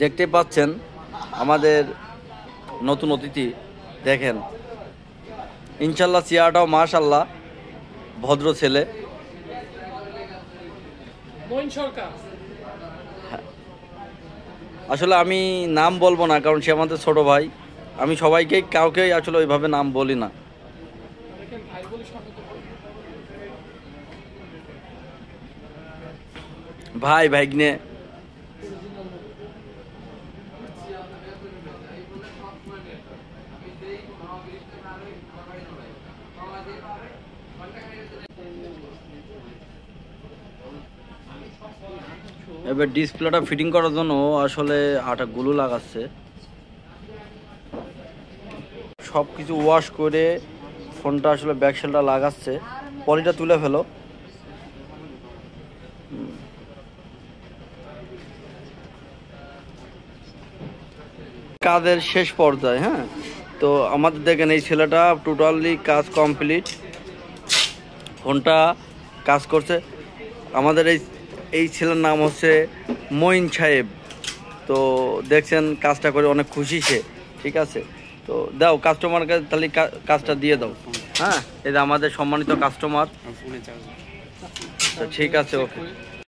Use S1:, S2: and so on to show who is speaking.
S1: দেখতে পাচ্ছেন আমাদের নতুন অতিথি, দেখেন ইনশাল্লাহ চেয়ারটাও মাশাল্লাহ ভদ্র ছেলে। আসলে আমি নাম বলবো না, কারণ সে আমাদের ছোট ভাই। আমি সবাইকে কাউকেই আসলে ওইভাবে নাম বলি না। ভাই ভাইগনে এবার ডিসপ্লেটা ফিটিং করার জন্য আসলে আটা গুলো লাগাচ্ছে। সব কিছু ওয়াশ করে ফোনটা আসলে ব্যাকসেলটা লাগাচ্ছে। পলিটা তুলে ফেলো। কাজের শেষ পর্যায়ে, হ্যাঁ। তো আমাদের দেখেন এই ছেলেটা টোটালি কাজ কমপ্লিট, ফোনটা কাজ করছে। আমাদের এই ছেলের নাম হচ্ছে মঈন সাহেব। তো দেখছেন কাজটা করে অনেক খুশি সে। ঠিক আছে, তো দাও কাস্টমার কাছে তাহলে কাজটা দিয়ে দাও। হ্যাঁ, এটা আমাদের সম্মানিত কাস্টমার। ঠিক আছে, ওকে।